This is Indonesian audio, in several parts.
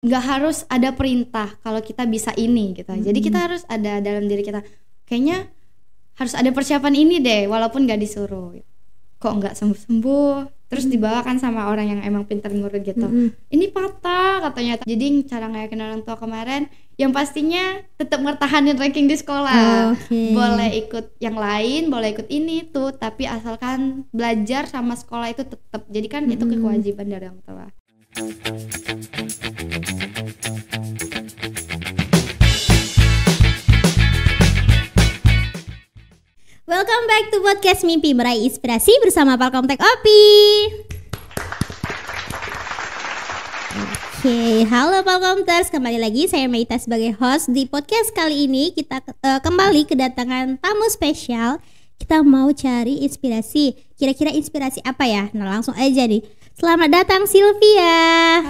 nggak harus ada perintah kalau kita bisa ini gitu. Jadi kita harus ada dalam diri kita, kayaknya harus ada persiapan ini deh walaupun nggak disuruh. Kok nggak sembuh-sembuh, terus dibawakan sama orang yang emang pintar ngurut gitu. Ini patah katanya. Jadi cara ngayakin orang tua kemarin, yang pastinya tetap ngertahanin ranking di sekolah. Boleh ikut yang lain, boleh ikut ini tuh, tapi asalkan belajar sama sekolah itu tetap. Jadi kan itu kewajiban dari orang tua. Welcome back to podcast Mimpi Meraih Inspirasi bersama Palkomtek Opi. Oke, halo Palkomters, kembali lagi saya Meita sebagai host di podcast kali ini. Kita kembali kedatangan tamu spesial. Kita mau cari inspirasi. Kira-kira inspirasi apa ya? Nah, langsung aja nih. Selamat datang Sylvia.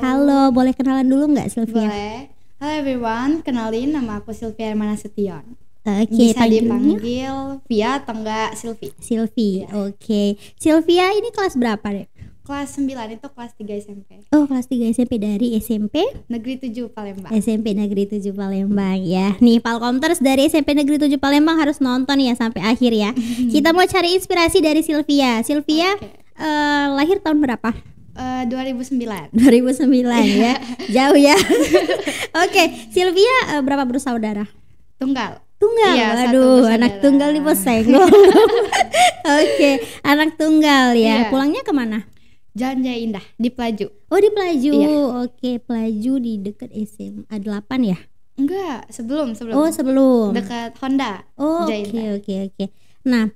Halo, boleh kenalan dulu nggak Sylvia? Boleh. Halo everyone, kenalin nama aku Sylvia Hermana Setion. Oke, bisa dipanggil Via atau enggak Sylvie. Ya. Oke. Sylvia ini kelas berapa deh? Kelas 9, itu kelas 3 SMP. Oh, kelas 3 SMP dari SMP Negeri 7 Palembang. SMP Negeri 7 Palembang ya. Nih Palkomters dari SMP Negeri 7 Palembang harus nonton ya sampai akhir ya. Kita mau cari inspirasi dari Sylvia. Sylvia lahir tahun berapa? 2009 ya. Jauh ya. Oke, Sylvia berapa bersaudara? Tunggal. Iya, waduh, anak tunggal di Posenggol. Oke, anak tunggal ya. Iya. Pulangnya kemana? Jalan Jaya Indah di Pelaju. Oh, di Pelaju. Iya. Oke, Pelaju di dekat SMA 8 ya? Enggak, sebelum. Oh, sebelum. Dekat Honda. Oh, oke. Nah,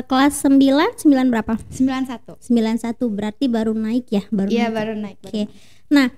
kelas 9 berapa? 91 berarti baru naik ya? Baru naik. Oke. Nah,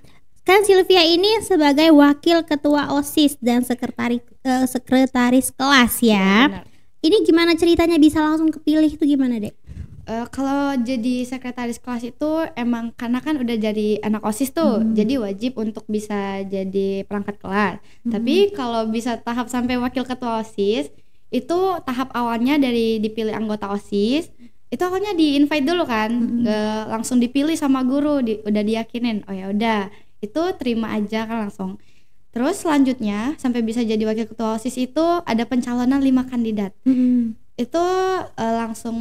kan Sylvia ini sebagai wakil ketua OSIS dan sekretaris kelas ya. Benar. Ini gimana ceritanya bisa langsung kepilih itu gimana, Dek? Kalau jadi sekretaris kelas itu emang karena kan udah jadi anak OSIS tuh, jadi wajib untuk bisa jadi perangkat kelas. Tapi kalau bisa tahap sampai wakil ketua OSIS, itu tahap awalnya dari dipilih anggota OSIS, itu awalnya di-invite dulu kan, nggak langsung dipilih sama guru, udah diyakinin, oh ya udah, itu terima aja kan langsung. Terus selanjutnya sampai bisa jadi wakil ketua OSIS itu ada pencalonan 5 kandidat. Itu langsung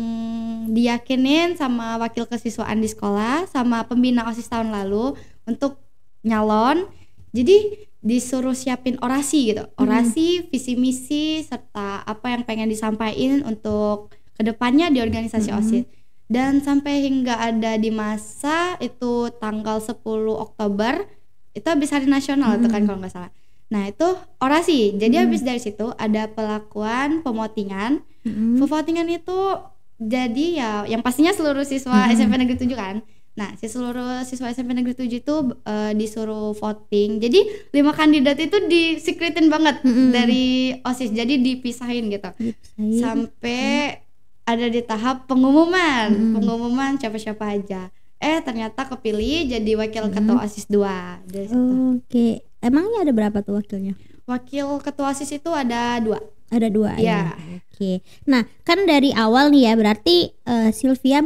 diyakinin sama wakil kesiswaan di sekolah sama pembina OSIS tahun lalu untuk nyalon. Jadi disuruh siapin orasi gitu. Orasi, visi misi serta apa yang pengen disampaikan untuk kedepannya di organisasi OSIS. Dan sampai hingga ada di masa itu tanggal 10 Oktober itu habis hari nasional itu kan kalau nggak salah. Nah itu orasi. Jadi habis dari situ ada pelakuan pemotingan. Pemotingan itu jadi ya yang pastinya seluruh siswa SMP Negeri 7 kan. Nah si seluruh siswa SMP Negeri 7 itu disuruh voting. Jadi 5 kandidat itu disekretin banget dari OSIS. Jadi dipisahin gitu. Sampai ada di tahap pengumuman siapa-siapa aja. Ternyata kepilih jadi wakil ketua OSIS 2 dari situ. Oke. Emangnya ada berapa tuh wakilnya? Wakil ketua OSIS itu ada 2. Ada 2 ya. Oke. Nah, kan dari awal nih ya berarti Sylvia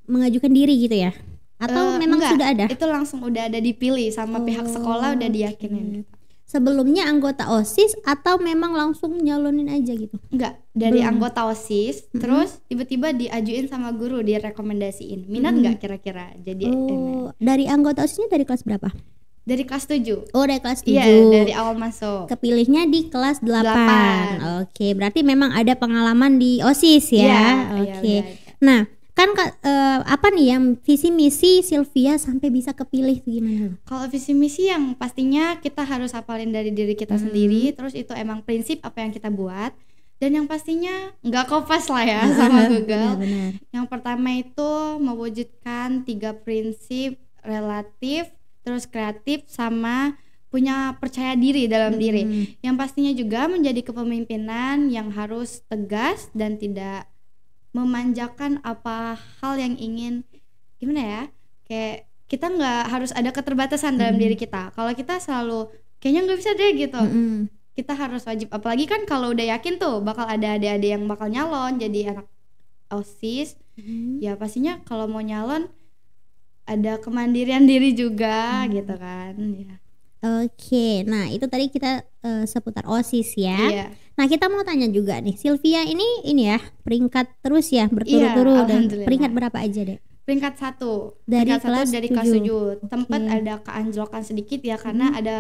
mengajukan diri gitu ya? Atau memang enggak, sudah ada? Itu langsung udah ada dipilih sama pihak sekolah, udah diyakinin. Sebelumnya anggota OSIS atau memang langsung nyalonin aja gitu? Enggak, dari anggota OSIS terus tiba-tiba diajuin sama guru, direkomendasiin. Minat enggak kira-kira jadi dari anggota OSISnya dari kelas berapa? Dari kelas 7. Oh, dari kelas 7. Iya, dari awal masuk. Kepilihnya di kelas 8. Oke, berarti memang ada pengalaman di OSIS ya. Oke. Nah, kan apa nih yang visi misi Sylvia sampai bisa kepilih itu gimana? Kalau visi misi yang pastinya kita harus hafalin dari diri kita sendiri, terus itu emang prinsip apa yang kita buat, dan yang pastinya nggak kopas lah ya sama Google. Benar. Yang pertama itu mewujudkan 3 prinsip relatif, terus kreatif sama punya percaya diri dalam diri. Yang pastinya juga menjadi kepemimpinan yang harus tegas dan tidak memanjakan apa hal yang ingin gimana ya, kayak kita nggak harus ada keterbatasan dalam diri kita. Kalau kita selalu kayaknya nggak bisa deh gitu, kita harus wajib, apalagi kan kalau udah yakin tuh bakal ada adik-adik yang bakal nyalon jadi anak OSIS, ya pastinya kalau mau nyalon ada kemandirian diri juga gitu kan ya. Oke, nah itu tadi kita seputar OSIS ya. Iya. Nah kita mau tanya juga nih, Sylvia ini ya peringkat terus ya Iya, berturut-turut. Dan alhamdulillah. peringkat berapa aja deh? Peringkat 1 Dari Peringkat 1 kelas dari kelas 7. 7. Tempat Oke. ada keanjlokan sedikit ya, karena ada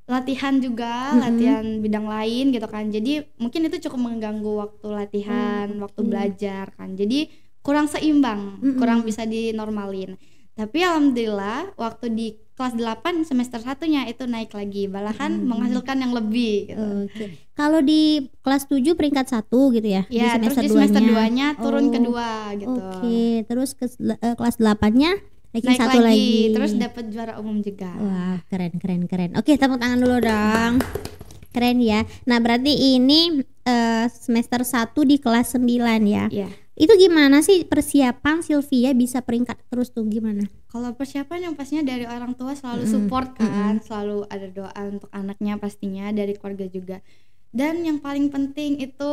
latihan juga, latihan bidang lain gitu kan. Jadi mungkin itu cukup mengganggu waktu latihan, waktu belajar kan. Jadi kurang seimbang, kurang bisa dinormalin. Tapi alhamdulillah waktu di kelas 8 semester 1-nya itu naik lagi, malahan menghasilkan yang lebih gitu. Oke. Kalau di kelas 7 peringkat 1 gitu ya? Ya, di terus di semester 2-nya turun ke 2 gitu. Oke, terus ke kelas 8-nya Naik satu lagi. terus dapat juara umum juga. Wah, keren. Oke, tepuk tangan dulu dong. Keren ya. Nah, berarti ini semester 1 di kelas 9 ya. Iya. Itu gimana sih persiapan Sylvia bisa peringkat terus tuh gimana? Kalau persiapan yang pastinya dari orang tua selalu support kan, selalu ada doa untuk anaknya pastinya, dari keluarga juga. Dan yang paling penting itu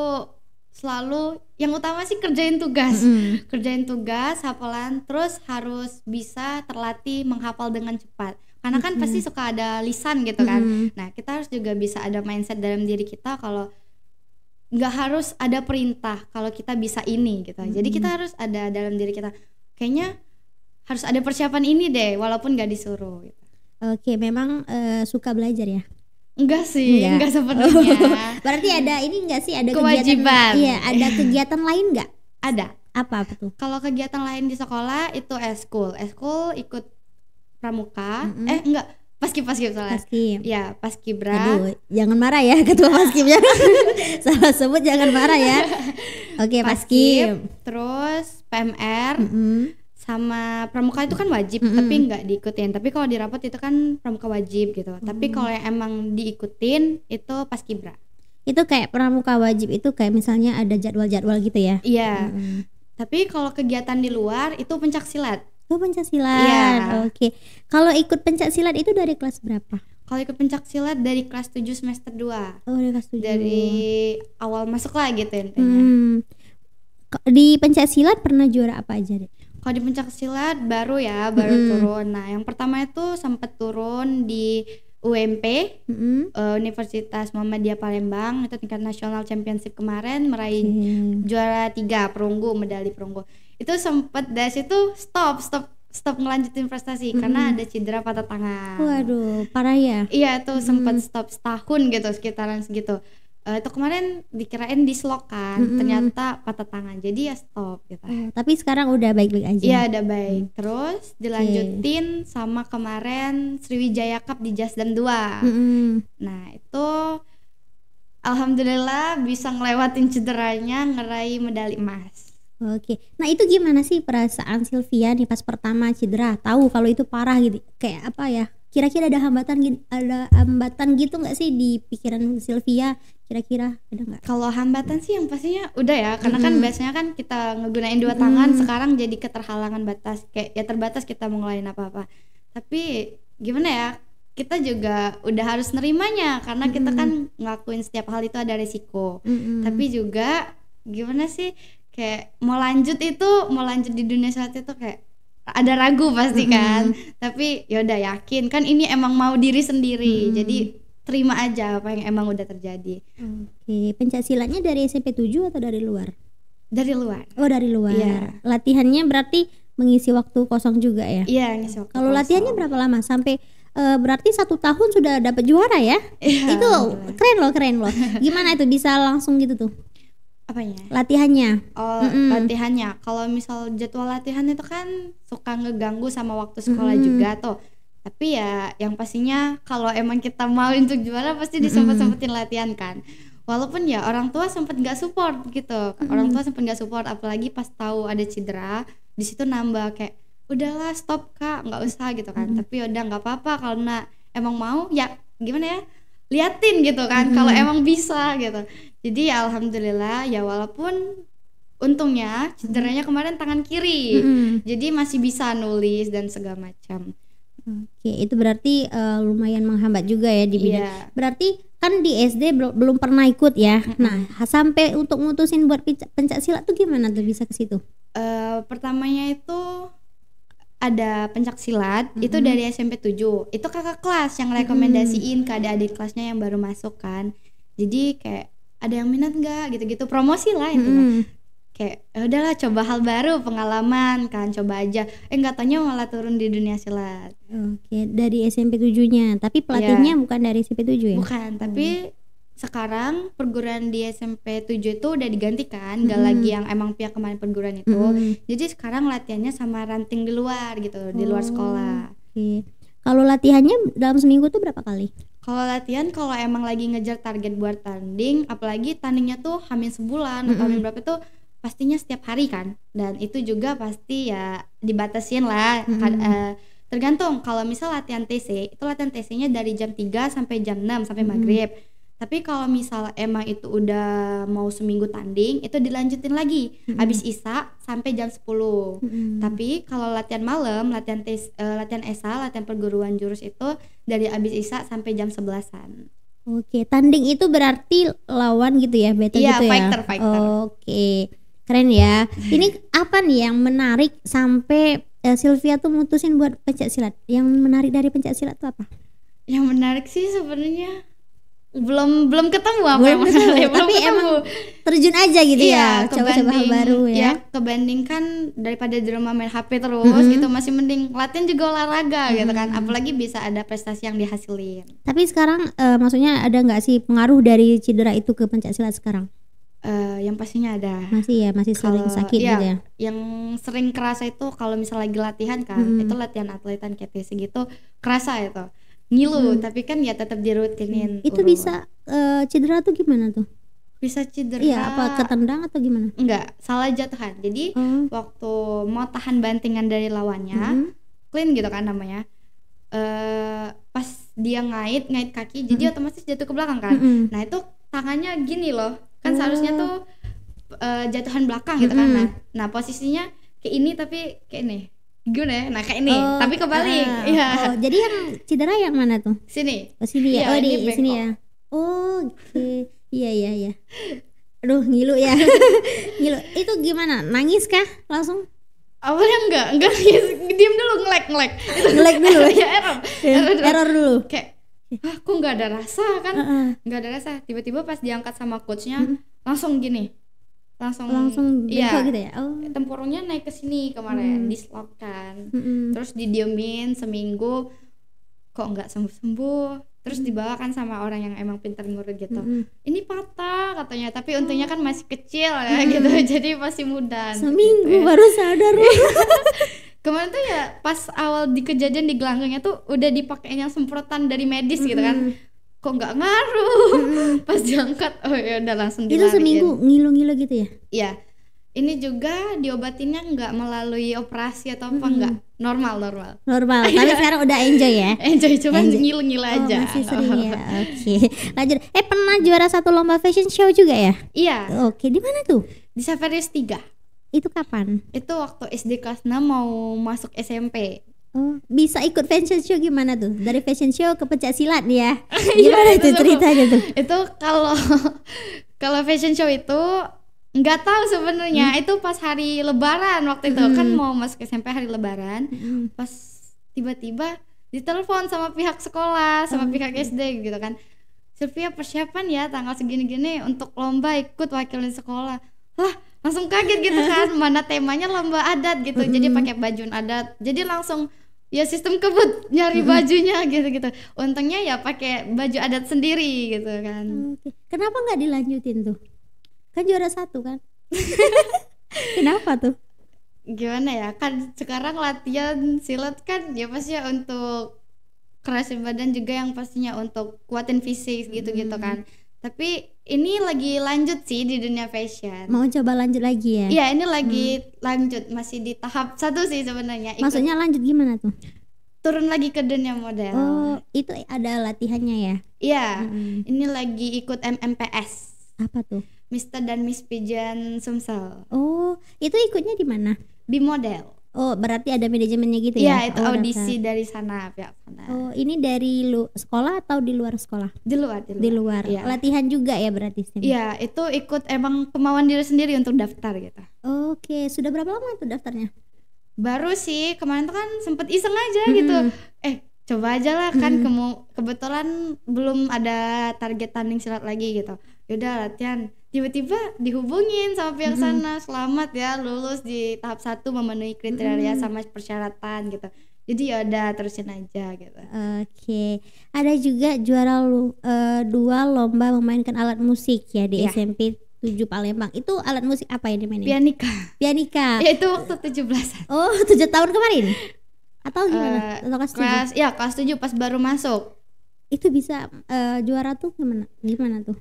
selalu yang utama sih kerjain tugas. Kerjain tugas, hafalan, terus harus bisa terlatih menghafal dengan cepat. Karena kan pasti suka ada lisan gitu kan. Nah, kita harus juga bisa ada mindset dalam diri kita kalau nggak harus ada perintah kalau kita bisa ini gitu. Jadi kita harus ada dalam diri kita, kayaknya harus ada persiapan ini deh walaupun nggak disuruh gitu. Oke, memang suka belajar ya? Enggak sih, enggak sepenuhnya. Berarti ada ini enggak sih, ada kewajiban. kegiatan? Iya, ada kegiatan lain enggak? Ada. Apa tuh? Kalau kegiatan lain di sekolah itu eskul ikut pramuka. Enggak, paskib salah. Paskib. Ya, paskibra. Aduh, jangan marah ya ketua paskibnya. Salah sebut jangan marah ya. Oke, paskib. Terus PMR. Sama pramuka itu kan wajib, tapi nggak diikutin. Tapi kalau di rapot itu kan pramuka wajib gitu. Tapi kalau yang emang diikutin itu paskibra. Itu kayak pramuka wajib itu kayak misalnya ada jadwal-jadwal gitu ya? Iya. Tapi kalau kegiatan di luar itu pencak silat. Oh, pencak silat. Iya. Oke. Kalau ikut pencak silat itu dari kelas berapa? Kalau ikut pencak silat dari kelas 7 semester 2. Oh, dari kelas 7. Dari awal masuk lah gitu intinya. Di pencak silat pernah juara apa aja deh? Kalau di pencak silat baru turun. Nah, yang pertama itu sempat turun di UMP, Universitas Muhammadiyah Palembang, itu tingkat nasional championship kemarin, meraih juara 3 perunggu, medali perunggu. Itu sempat dari situ stop ngelanjutin prestasi karena ada cedera patah tangan. Waduh, parah ya? Iya, itu sempat stop setahun gitu, sekitaran segitu. Itu kemarin dikirain dislok kan, ternyata patah tangan, jadi ya stop gitu. Tapi sekarang udah baik-baik aja? Iya, udah baik. Terus dilanjutin sama kemarin Sriwijaya Cup di Jasdam 2. Nah, itu alhamdulillah bisa ngelewatin cederanya, ngeraih medali emas. Oke, nah itu gimana sih perasaan Sylvia nih pas pertama cedera, tahu kalau itu parah gitu, kayak apa ya? Kira-kira ada hambatan gitu nggak sih di pikiran Sylvia? Kira-kira ada nggak? Kalau hambatan sih yang pastinya udah ya, karena kan biasanya kan kita ngegunain 2 tangan, sekarang jadi keterhalangan batas, kayak ya terbatas kita mau ngelain apa-apa. Tapi gimana ya? Kita juga udah harus nerimanya karena kita kan ngelakuin setiap hal itu ada resiko. Tapi juga gimana sih? Kayak mau lanjut di dunia saat itu kayak ada ragu pasti kan. Tapi yaudah yakin kan ini emang mau diri sendiri. Jadi terima aja apa yang emang udah terjadi. Oke, pencak silatnya dari SMP 7 atau dari luar? Dari luar. Oh, dari luar. Iya. Latihannya berarti mengisi waktu kosong juga ya? Iya, ngisi waktu. Kalau latihannya berapa lama? Sampai berarti 1 tahun sudah dapat juara ya? Iya, itu keren loh. Gimana itu bisa langsung gitu tuh? Apanya? Latihannya. Oh, latihannya. Kalau misal jadwal latihan itu kan suka ngeganggu sama waktu sekolah juga tuh. Tapi ya yang pastinya kalau emang kita mau untuk juara pasti disempet-sempetin latihan kan. Walaupun ya orang tua sempet nggak support gitu. Orang tua sempet nggak support, apalagi pas tahu ada cedera, di situ nambah kayak udahlah stop kak, nggak usah gitu kan. Tapi udah nggak apa-apa karena emang mau ya gimana ya, liatin gitu kan kalau emang bisa gitu. Jadi ya alhamdulillah ya, walaupun untungnya cederanya kemarin tangan kiri, jadi masih bisa nulis dan segala macam. Oke, itu berarti lumayan menghambat juga ya di bidang. Iya. Berarti kan di SD belum pernah ikut ya. Nah, sampai untuk mutusin buat pencak silat tuh gimana tuh bisa ke situ? Pertamanya itu ada pencak silat itu dari SMP 7. Itu kakak kelas yang rekomendasiin ke adik-adik kelasnya yang baru masuk kan. Jadi kayak ada yang minat nggak gitu-gitu, promosi lah intinya. Kayak udahlah coba hal baru, pengalaman kan, coba aja. Nggak taunya malah turun di dunia silat. Oke, dari SMP 7-nya. Tapi pelatihnya bukan dari SMP 7 ya? Bukan, tapi sekarang perguruan di SMP 7 itu udah digantikan, nggak lagi yang emang pihak kemarin perguruan itu. Jadi sekarang latihannya sama ranting di luar gitu, di luar sekolah. Oke. Kalau latihannya dalam seminggu tuh berapa kali? Kalau latihan, kalau emang lagi ngejar target buat tanding, apalagi tandingnya tuh hamin sebulan atau hamin berapa tuh pastinya setiap hari kan. Dan itu juga pasti ya dibatasin lah. Tergantung, kalau misal latihan TC, itu latihan TC-nya dari jam 3 sampai jam 6 sampai maghrib. Tapi kalau misal emang itu udah mau seminggu tanding, itu dilanjutin lagi habis isya sampai jam 10. Tapi kalau latihan malam, latihan ESA, latihan perguruan jurus itu dari habis isya sampai jam 11-an. Oke, tanding itu berarti lawan gitu ya, battle Iya, gitu ya? fighter. Oke, keren ya. Ini apa nih yang menarik sampai Sylvia tuh mutusin buat pencak silat? Yang menarik dari pencak silat tuh apa? Yang menarik sih sebenarnya belum ketemu apa belum ketemu, tapi ketemu. Emang terjun aja gitu ya, coba-coba hal baru ya. Kebandingkan daripada di rumah main HP terus gitu, masih mending latihan juga olahraga gitu kan, apalagi bisa ada prestasi yang dihasilin. Tapi sekarang maksudnya ada nggak sih pengaruh dari cedera itu ke pencak silat sekarang? Yang pastinya ada. Masih sering sakit gitu ya. Yang sering kerasa itu kalau misalnya lagi latihan kan, itu latihan atletan KTC gitu kerasa itu ngilu, tapi kan ya tetap dirutinin. Itu bisa cedera tuh gimana tuh? Bisa cedera. Iya, apa ketendang atau gimana? Enggak, salah jatuhan. Jadi waktu mau tahan bantingan dari lawannya, clean gitu kan namanya. Pas dia ngait kaki, jadi otomatis jatuh ke belakang kan. Nah itu tangannya gini loh, kan seharusnya tuh jatuhan belakang gitu kan. Nah posisinya kayak ini tapi kayak ini. Gimana ya? Nah kayak ini, tapi kebalik. Jadi yang cedera yang mana tuh? Sini. Oh sini ya. Di sini ya. Oke. Iya. Aduh ngilu ya. Ngilu. Itu gimana? Nangis kah langsung? Awalnya enggak nangis. Diam dulu, ngelek. Ngelek dulu. Ya error dulu. Kayak kok nggak ada rasa kan? Nggak ada rasa. Tiba-tiba pas diangkat sama coachnya langsung gini. Langsung bengkok gitu ya. Tempurungnya naik ke sini kemarin, dislokkan. Terus didiemin seminggu, kok nggak sembuh. Terus dibawakan sama orang yang emang pintar ngurut gitu. Ini patah katanya, tapi untungnya kan masih kecil ya gitu, jadi masih mudah. Seminggu gitu, ya. Baru sadar. Kemarin tuh ya pas awal di kejadian di gelanggangnya tuh udah dipakein yang semprotan dari medis gitu kan. Kok nggak ngaruh. Pas diangkat ya udah langsung dilariin. Itu seminggu ngilu-ngilu gitu ya? Iya. Ini juga diobatinnya nggak melalui operasi atau apa, nggak, normal. Tapi sekarang udah enjoy ya? Enjoy, cuman ngilu-ngilu aja. Masih sering ya. Oke. Lanjut. Pernah juara satu lomba fashion show juga ya? Iya. Oke, di mana tuh? Di Saverius 3. Itu kapan? Itu waktu SD kelas 6 mau masuk SMP. Oh, bisa ikut fashion show gimana tuh? Dari fashion show ke pencak silat nih ya. Gimana itu ceritanya tuh? Itu kalau fashion show itu nggak tahu sebenarnya. Itu pas hari Lebaran waktu itu kan mau masuk SMP hari Lebaran. Pas tiba-tiba ditelepon sama pihak sekolah, sama pihak SD gitu kan. Sylvia persiapan ya tanggal segini-gini untuk lomba, ikut wakilin sekolah. Lah langsung kaget gitu kan, mana temanya lomba adat gitu. Jadi pakai baju adat. Jadi langsung ya sistem kebut nyari bajunya gitu. Untungnya ya pakai baju adat sendiri gitu kan. Kenapa nggak dilanjutin tuh? Kan juara satu kan? Kenapa tuh? Gimana ya, kan sekarang latihan silat kan ya pasti ya untuk kerasin badan juga, yang pastinya untuk kuatin fisik gitu-gitu kan. Tapi ini lagi lanjut sih di dunia fashion. Mau coba lanjut lagi ya? Iya, ini lagi lanjut, masih di tahap 1 sih sebenarnya. Maksudnya lanjut gimana tuh? Turun lagi ke dunia model. Oh, itu ada latihannya ya? Iya, ini lagi ikut MMPS. Apa tuh? Mr. dan Miss Pigeon Sumsel. Oh, itu ikutnya di mana? Di model. Oh, berarti ada manajemennya gitu ya? Ya, itu audisi dari sana, pihak sana. Oh, ini dari sekolah atau di luar sekolah? Di luar. Ya. Latihan juga ya berarti? Iya, itu ikut emang kemauan diri sendiri untuk daftar gitu. Oke, sudah berapa lama tuh daftarnya? Baru sih kemarin tuh kan sempet iseng aja gitu. Coba aja lah kan kebetulan belum ada target tanding silat lagi gitu. Yaudah latihan. Tiba-tiba dihubungin sama pihak sana, selamat ya lulus di tahap 1 memenuhi kriteria sama persyaratan gitu. Jadi yaudah terusin aja gitu. Oke. Ada juga juara 2 lomba memainkan alat musik ya di SMP 7 Palembang. Itu alat musik apa yang dimainin? Pianika. Ya itu waktu 17-an. Oh, 7 tahun kemarin? Atau gimana? Atau kelas 7 pas baru masuk. Itu bisa juara tuh gimana tuh?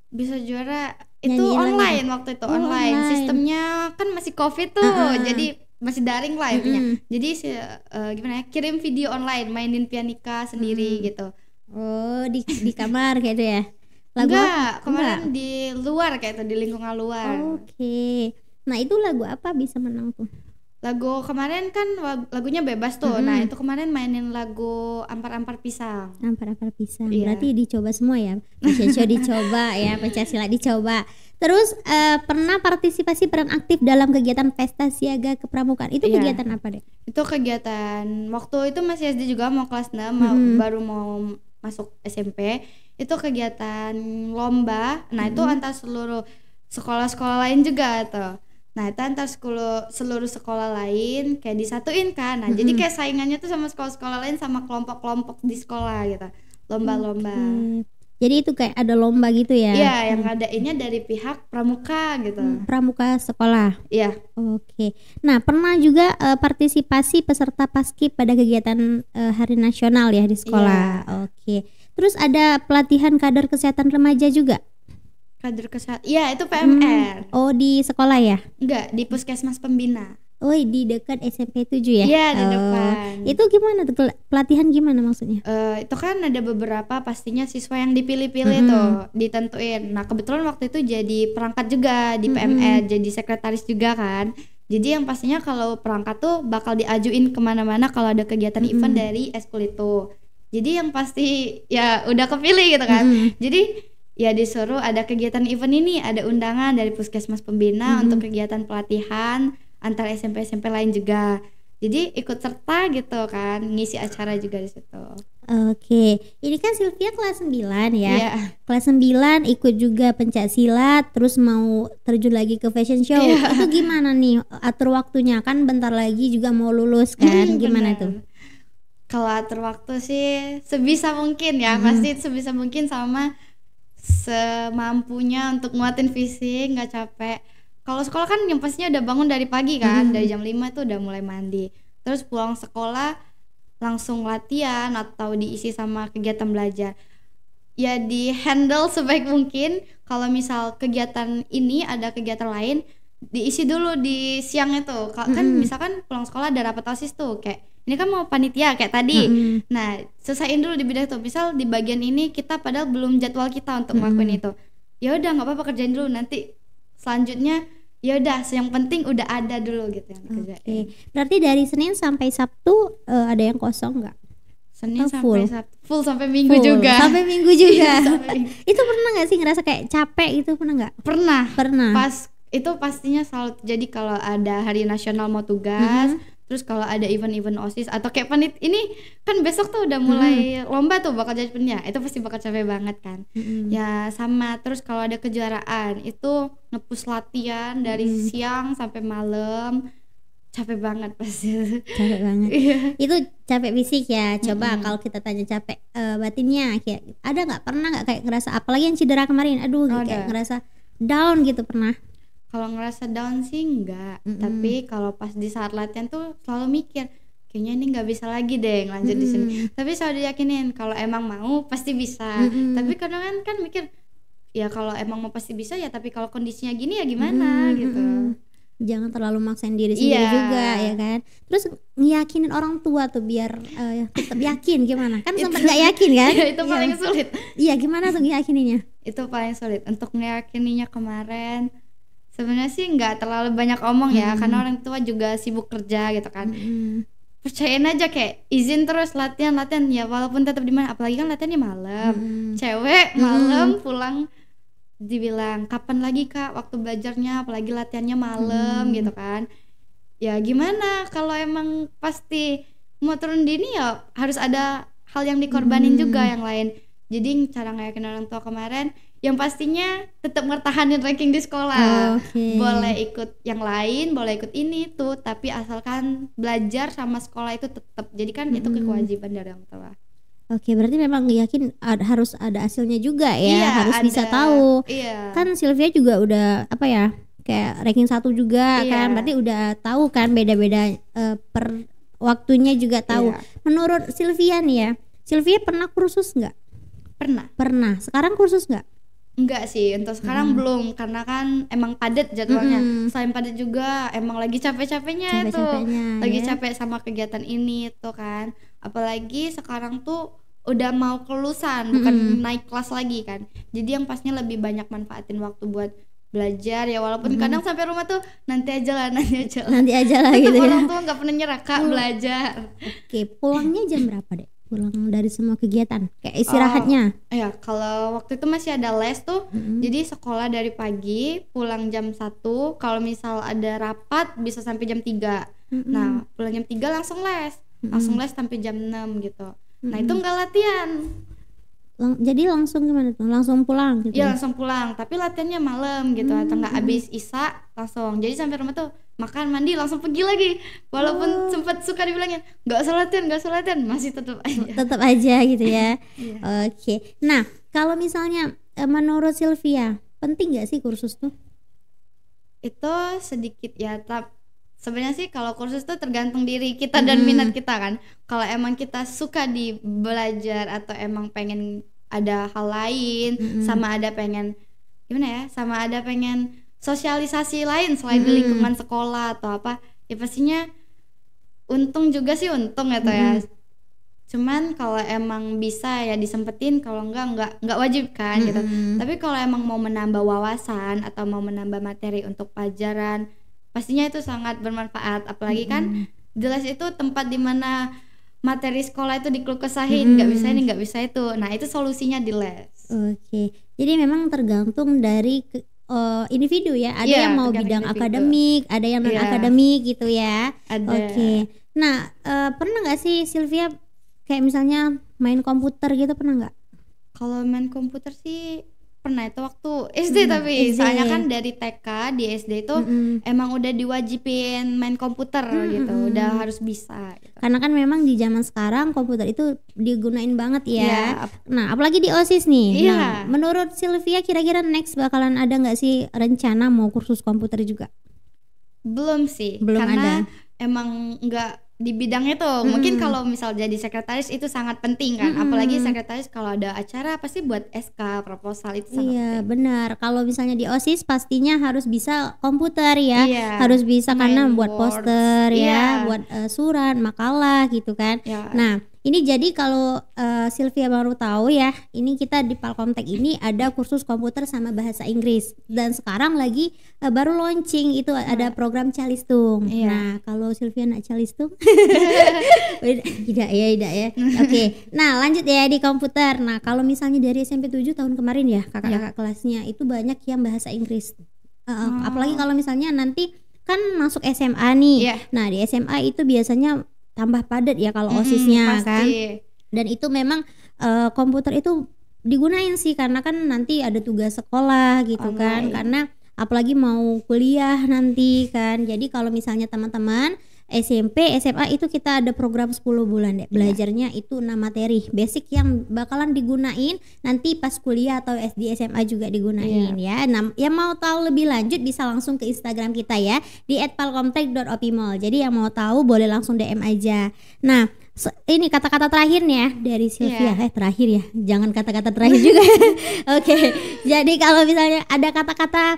Bisa juara itu online waktu itu. Online. Sistemnya kan masih Covid tuh. Jadi masih daring lah intinya. Jadi gimana ya? Kirim video online mainin pianika sendiri gitu. Oh, di kamar kayak itu ya. Kemarin di luar kayak itu, di lingkungan luar. Oke. Nah, itu lagu apa bisa menang tuh? Lagu kemarin kan lagunya bebas tuh. Nah, itu kemarin mainin lagu Ampar-ampar pisang. Ampar-ampar pisang. Berarti dicoba semua ya. Pancasila dicoba ya, Pancasila dicoba. Terus pernah partisipasi peran aktif dalam kegiatan pesta siaga kepramukaan. Itu kegiatan apa deh? Itu kegiatan waktu itu masih SD juga, mau kelas 6, baru mau masuk SMP. Itu kegiatan lomba. Nah, itu antar seluruh sekolah-sekolah lain juga tuh. Nah, itu antar seluruh sekolah lain kayak disatuin kan. Nah, jadi kayak saingannya tuh sama sekolah-sekolah lain sama kelompok-kelompok di sekolah gitu. Lomba-lomba. Jadi itu kayak ada lomba gitu ya? Iya, yang ngadainnya dari pihak pramuka gitu. Pramuka sekolah? Iya. Oke. Nah, pernah juga partisipasi peserta paskib pada kegiatan Hari Nasional ya di sekolah? Oke. Terus ada pelatihan kader kesehatan remaja juga? Kader kesehatan? Iya, itu PMR. Oh, di sekolah ya? Enggak, di Puskesmas Pembina. Oh, di dekat SMP 7 ya? Iya, di depan. Itu gimana tuh? Pelatihan gimana maksudnya? Itu kan ada beberapa pastinya siswa yang dipilih-pilih tuh, ditentuin. Nah, kebetulan waktu itu jadi perangkat juga di PMR, jadi sekretaris juga kan. Jadi yang pastinya kalau perangkat tuh bakal diajuin kemana-mana kalau ada kegiatan event dari eskul itu. Jadi yang pasti ya udah kepilih gitu kan. Jadi ya disuruh ada kegiatan event ini, ada undangan dari Puskesmas Pembina untuk kegiatan pelatihan antar SMP-SMP lain juga. Jadi ikut serta gitu kan, ngisi acara juga di situ. Oke. Ini kan Sylvia kelas 9 ya. Kelas 9 ikut juga pencak silat, terus mau terjun lagi ke fashion show. Itu gimana nih atur waktunya? Kan bentar lagi juga mau lulus kan. Gimana tuh? Kalau atur waktu sih sebisa mungkin ya, pasti sebisa mungkin sama semampunya untuk nguatin fisik, nggak capek. Kalau sekolah kan yang pastinya udah bangun dari pagi kan, dari jam 5 itu udah mulai mandi. Terus pulang sekolah langsung latihan atau diisi sama kegiatan belajar. Ya di handle sebaik mungkin. Kalau misal kegiatan ini ada kegiatan lain, diisi dulu di siang itu. Kan misalkan pulang sekolah ada rapat OSIS tuh, kayak ini kan mau panitia kayak tadi. Nah, selesaiin dulu di bidang itu. Misal di bagian ini kita padahal belum jadwal kita untuk ngelakuin itu. Ya udah nggak apa-apa, kerjain dulu, nanti selanjutnya ya udah yang penting udah ada dulu gitu yang dikerjain. Berarti dari Senin sampai Sabtu ada yang kosong nggak? Senin sampai Sabtu full sampai Minggu juga. Sampai Minggu juga. Itu pernah nggak sih ngerasa kayak capek itu, pernah nggak? Pernah. Pas itu pastinya selalu terjadi kalau ada hari nasional mau tugas. Terus kalau ada event-event OSIS atau kayak ini kan besok tuh udah mulai lomba tuh bakal jadi pennya, itu pasti bakal capek banget kan. Ya sama, terus kalau ada kejuaraan itu nge-push latihan dari siang sampai malam, capek banget pasti. Capek banget. Itu capek fisik ya. Coba kalau kita tanya capek batinnya, kayak ada nggak, pernah nggak kayak ngerasa, apalagi yang cedera kemarin, kayak ngerasa down gitu, pernah? Kalau ngerasa down sih enggak, tapi kalau pas di saat latihan tuh selalu mikir kayaknya ini nggak bisa lagi deh lanjut di sini. Tapi selalu diyakinin kalau emang mau pasti bisa. Tapi kadang kan mikir ya kalau emang mau pasti bisa ya, tapi kalau kondisinya gini ya gimana gitu. Jangan terlalu maksain diri sendiri juga ya kan. Terus ngiyakinin orang tua tuh biar tetap yakin, gimana? Kan sempat nggak yakin kan? Itu paling sulit. Iya, gimana tuh ngiyakininya? Itu paling sulit untuk ngiyakininya kemarin. Sebenarnya sih nggak terlalu banyak omong ya, karena orang tua juga sibuk kerja gitu kan. Percayain aja, kayak izin terus latihan ya, walaupun tetap di mana, apalagi kan latihannya malam. Cewek malam pulang dibilang kapan lagi kak waktu belajarnya, apalagi latihannya malam gitu kan. ya gimana kalau emang pasti mau turun dini ya harus ada hal yang dikorbanin juga yang lain. Jadi cara ngayakin orang tua kemarin yang pastinya tetap ngertahanin ranking di sekolah. Boleh ikut yang lain, boleh ikut ini tuh, tapi asalkan belajar sama sekolah itu tetap. Jadi kan itu kewajiban dari orang tua. Oke, berarti memang yakin harus ada hasilnya juga ya, Iya, harus ada. bisa tahu. Iya. Kan Sylvia juga udah apa ya, kayak ranking 1 juga Iya. kan, berarti udah tahu kan beda-beda per waktunya juga tahu. Iya. Menurut Sylvia nih ya, Sylvia pernah kursus nggak? Pernah. Sekarang kursus nggak? Enggak sih, untuk sekarang belum, karena kan emang padat jadwalnya. Selain padat juga emang lagi capek-capeknya itu. Lagi capek sama kegiatan ini tuh kan. Apalagi sekarang tuh udah mau kelulusan, bukan naik kelas lagi kan. Jadi yang pastinya lebih banyak manfaatin waktu buat belajar ya, walaupun kadang sampai rumah tuh nanti aja lah Nanti aja lah Tetep gitu ya. orang tua nggak pernah nyerah Kak belajar. Oke, pulangnya jam berapa deh? Pulang dari semua kegiatan kayak istirahatnya. Ya kalau waktu itu masih ada les tuh, jadi sekolah dari pagi, pulang jam 1, kalau misal ada rapat bisa sampai jam 3. Nah pulang jam 3 langsung les sampai jam 6 gitu. Nah itu nggak latihan. Jadi langsung gimana tuh? Langsung pulang gitu? Iya langsung pulang, tapi latihannya malam gitu, atau nggak habis isya langsung. Jadi sampai rumah tuh makan, mandi, langsung pergi lagi. Walaupun sempat suka dibilangin nggak usah latihan, masih tetap aja gitu ya. Oke. Nah kalau misalnya menurut Sylvia penting nggak sih kursus tuh? Itu sedikit ya, sebenarnya sih kalau kursus tuh tergantung diri kita dan minat kita kan. Kalau emang kita suka di belajar atau emang pengen ada hal lain, sama ada pengen sosialisasi lain selain di lingkungan sekolah atau apa, ya pastinya untung juga sih, untung ya ya. Cuman kalau emang bisa ya disempetin, kalau enggak wajib kan gitu. Tapi kalau emang mau menambah wawasan atau mau menambah materi untuk pelajaran, pastinya itu sangat bermanfaat. Apalagi kan di les itu tempat dimana materi sekolah itu dikeluh kesahin, nggak bisa ini nggak bisa itu. Nah itu solusinya di les. Oke, jadi memang tergantung dari individu ya. Ada yang mau bidang akademik, ada yang non akademik gitu ya. Oke. Nah pernah nggak sih Sylvia kayak misalnya main komputer gitu, pernah nggak? Kalau main komputer sih pernah, itu waktu SD tapi soalnya kan dari TK di SD itu emang udah diwajibin main komputer gitu, udah harus bisa gitu. Karena kan memang di zaman sekarang komputer itu digunain banget ya. Nah apalagi di OSIS nih. Nah menurut Sylvia kira-kira next bakalan ada nggak sih rencana mau kursus komputer juga? Belum sih, belum karena ada. Emang nggak di bidangnya tuh. Mungkin kalau misal jadi sekretaris itu sangat penting kan, apalagi sekretaris kalau ada acara pasti buat SK, proposal itu sangat penting. Benar. Kalau misalnya di OSIS pastinya harus bisa komputer ya, harus bisa karena buat poster ya, buat surat, makalah gitu kan. Nah ini jadi kalau Sylvia baru tahu ya, ini kita di Palkomtek ini ada kursus komputer sama bahasa Inggris, dan sekarang lagi baru launching itu ada program Calistung. Nah kalau Sylvia nak Calistung tidak ya. Oke. Nah lanjut ya di komputer. Nah kalau misalnya dari SMP 7 tahun kemarin ya kakak-kakak kelasnya itu banyak yang bahasa Inggris. Apalagi kalau misalnya nanti kan masuk SMA nih. Nah di SMA itu biasanya tambah padat ya kalau OSISnya kan. Dan itu memang komputer itu digunain sih karena kan nanti ada tugas sekolah gitu kan. Karena apalagi mau kuliah nanti kan. Jadi kalau misalnya teman-teman SMP, SMA itu kita ada program 10 bulan deh. Belajarnya itu 6 materi basic yang bakalan digunain nanti pas kuliah atau SD SMA juga digunain ya. Nah, yang mau tahu lebih lanjut bisa langsung ke Instagram kita ya di @palkomtek.opimol. Jadi yang mau tahu boleh langsung DM aja. Nah, ini kata-kata terakhir nih ya dari Sylvia. Terakhir ya. Jangan kata-kata terakhir juga. Oke. Jadi kalau misalnya ada kata-kata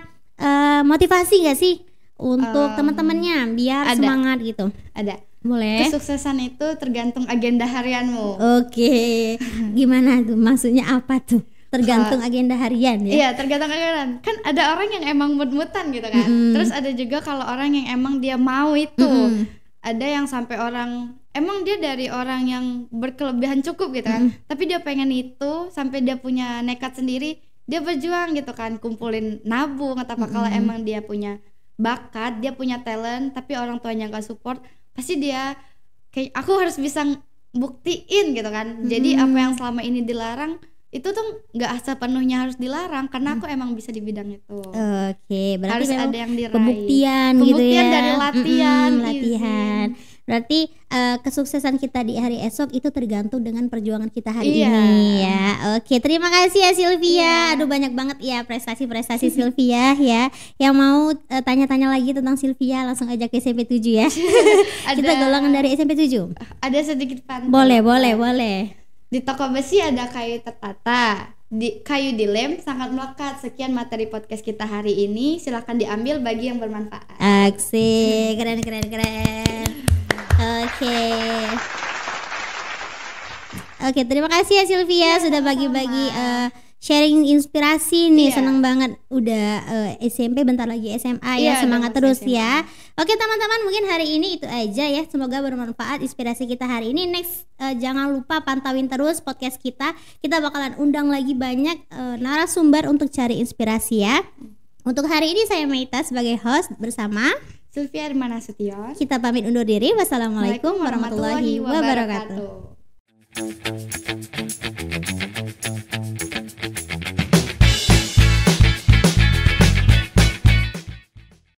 motivasi enggak sih untuk teman-temannya biar semangat gitu? Ada. Boleh. Kesuksesan itu tergantung agenda harianmu. Oke. Gimana tuh? Maksudnya apa tuh? Tergantung agenda harian ya? Iya, tergantung agenda. Kan ada orang yang emang mut-mutan gitu kan. Terus ada juga kalau orang yang emang dia mau itu. Ada yang sampai orang emang dia dari orang yang berkelebihan cukup gitu kan. Tapi dia pengen itu sampai dia punya nekat sendiri, dia berjuang gitu kan, kumpulin nabung atau apa. Kalau emang dia punya bakat, dia punya talent tapi orang tuanya nggak support, pasti dia kayak aku harus bisa buktiin gitu kan. Jadi apa yang selama ini dilarang itu tuh nggak sepenuhnya harus dilarang karena aku emang bisa di bidang itu. Oke, berarti Harus memang ada yang diraih. pembuktian gitu ya. Dari latihan, latihan. Berarti kesuksesan kita di hari esok itu tergantung dengan perjuangan kita hari Iya. ini ya. Oke, terima kasih ya Sylvia. Iya. Aduh banyak banget ya prestasi-prestasi Sylvia ya. Yang mau tanya-tanya lagi tentang Sylvia langsung ajak ke SMP 7 ya. Kita golongan dari SMP 7. Ada sedikit pantun. Boleh. Di toko besi ada kayu tertata, di kayu dilem sangat melekat. Sekian materi podcast kita hari ini, silahkan diambil bagi yang bermanfaat. Asik, keren. Oke, terima kasih ya Sylvia sudah bagi-bagi sharing inspirasi nih. Seneng banget udah SMP, bentar lagi SMA ya. Semangat terus SMA. Ya. Oke teman-teman, mungkin hari ini itu aja ya. Semoga bermanfaat inspirasi kita hari ini. Next jangan lupa pantauin terus podcast kita. Kita bakalan undang lagi banyak narasumber untuk cari inspirasi ya. Untuk hari ini saya Maita sebagai host bersama Sylvia Hermana Sution. Kita pamit undur diri. Wassalamualaikum warahmatullahi wabarakatuh.